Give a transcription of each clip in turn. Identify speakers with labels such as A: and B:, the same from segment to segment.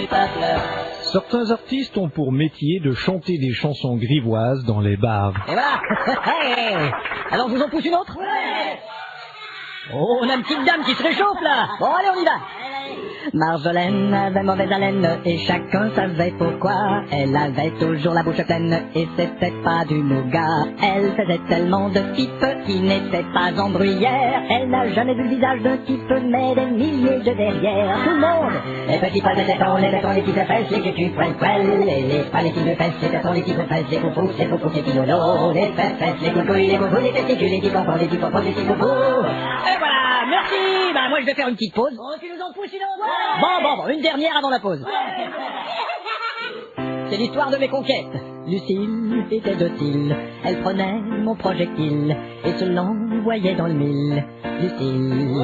A: du peuple.
B: Certains artistes ont pour métier de chanter des chansons grivoises dans les bars.
A: Et voilà. Alors je vous en pousse une autre? Oh, on a une petite dame qui se réchauffe là. Bon, allez, on y va. Marjolaine avait mauvaise haleine et chacun savait pourquoi. Elle avait toujours la bouche pleine et c'était pas du nougat. Elle faisait tellement de types qui n'étaient pas en bruyère. Elle n'a jamais vu le visage d'un type mais des milliers de derrière. Tout le monde. Les petits pas de tétons, les tétons, les petites fesses, les cucus, poil, poil. Les pas les petites fesses, les tétons, les petites fesses, les poupous, les poupous, les petits nonos. Les fesses, les coucouilles, les poupous, les testicules, les petits pompons, les petits pompons, les petits poupous. Et voilà, merci. Bah moi je vais faire une petite pause. Oh, tu nous en pousses une autre? Bon, une dernière avant la pause. C'est l'histoire de mes conquêtes. Lucille était docile, elle prenait mon projectile et se l'envoyait dans le mille. Lucille,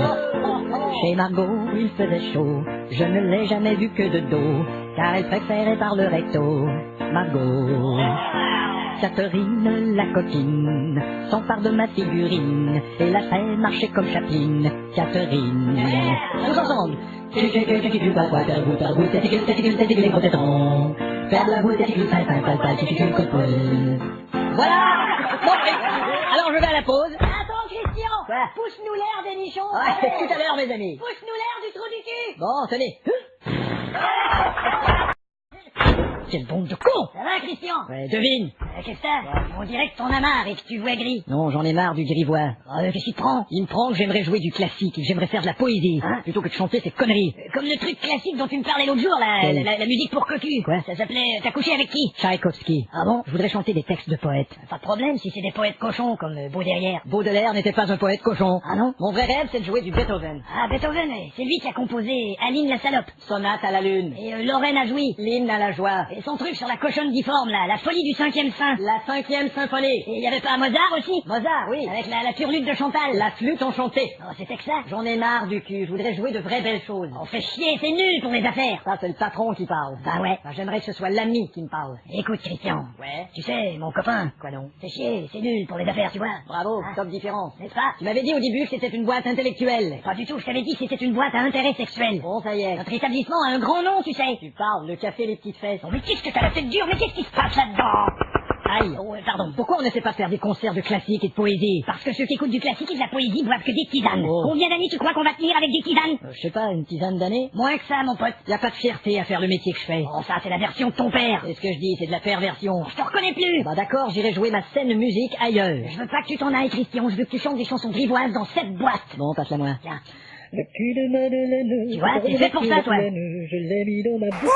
A: chez Margot il faisait chaud, je ne l'ai jamais vue que de dos, car elle préférait par le recto. Margot, Catherine la coquine s'empare de ma figurine et la fait marcher comme Chaplin. Catherine, tous ensemble. Faire de la boule, voilà. Bon, alors je vais à la pause.
C: Attends, Christian.
A: Quoi?
C: Pousse-nous l'air des nichons.
A: Ouais, tout à l'heure, mes amis.
C: Pousse-nous l'air du trou du cul.
A: Bon, tenez. Quelle bombe de con!
C: Ça va, Christian?
A: Ouais, devine.
C: Qu'est-ce que c'est? On dirait que t'en as marre et que tu vois gris.
A: Non, j'en ai marre du grivois.
C: Qu'est-ce qui te prend?
A: Il me prend que j'aimerais jouer du classique, que j'aimerais faire de la poésie,
C: Hein?
A: plutôt que de chanter ces conneries.
C: Comme le truc classique dont tu me parlais l'autre jour, la musique pour cocu.
A: Quoi?
C: Ça s'appelait T'as couché avec qui?
A: Tchaïkovski.
C: Ah bon?
A: Je voudrais chanter des textes de poètes.
C: Pas de problème si c'est des poètes cochons comme Baudelaire.
A: Baudelaire n'était pas un poète cochon.
C: Ah non?
A: Mon vrai rêve, c'est de jouer du Beethoven.
C: Ah, Beethoven, c'est lui qui a composé Aline la salope.
A: Sonate à la lune.
C: Et Lorraine a joui.
A: L'hymne à la joie.
C: Et son truc sur la cochonne difforme, là, la folie du 5e saint.
A: La 5e symphonie.
C: Et il y avait pas Mozart aussi?
A: Mozart, oui.
C: Avec la turlute de Chantal.
A: La flûte enchantée.
C: Oh, c'était que ça?
A: J'en ai marre du cul, je voudrais jouer de vraies belles choses.
C: On fait chier, c'est nul pour les affaires.
A: Ça, c'est le patron qui parle.
C: Bah ouais.
A: J'aimerais que ce soit l'ami qui me parle.
C: Écoute, Christian.
A: Ouais.
C: Tu sais, mon copain.
A: Quoi non?
C: C'est chier, c'est nul pour les affaires, tu vois.
A: Bravo,
C: Hein?
A: top différence.
C: N'est-ce pas?
A: Tu m'avais dit au début que c'était une boîte intellectuelle.
C: Pas du tout, je t'avais dit que c'était une boîte à intérêt sexuel.
A: Bon, ça y est.
C: Notre établissement a un grand nom, tu sais.
A: Tu parles, le café, les petites fesses.
C: Oh, mais qu'est-ce que t'as la tête dure? Mais qu'est-ce qui se passe là-dedans?
A: Aïe.
C: Oh, pardon.
A: Pourquoi on n'essaie pas de faire des concerts de classique et de poésie?
C: Parce que ceux qui écoutent du classique et de la poésie boivent que des tisanes.
A: Oh.
C: Combien d'années tu crois qu'on va tenir avec des tisanes?
A: Je sais pas, une dizaine d'années?
C: Moins que ça, mon pote.
A: Y a pas de fierté à faire le métier que je fais.
C: Oh, ça, c'est la version de ton père.
A: C'est ce que je dis, c'est de la perversion.
C: Je te reconnais plus.
A: Bah d'accord, j'irai jouer ma scène musique ailleurs.
C: Je veux pas que tu t'en ailles, Christian. Je veux que tu chantes des chansons grivoises dans cette boîte.
A: Bon, passe-la moi.
C: Tiens.
A: Le cul de Madeleine.
C: Tu vois, c'est fait pour ça, toi.
A: Je l'ai mis dans ma bouche.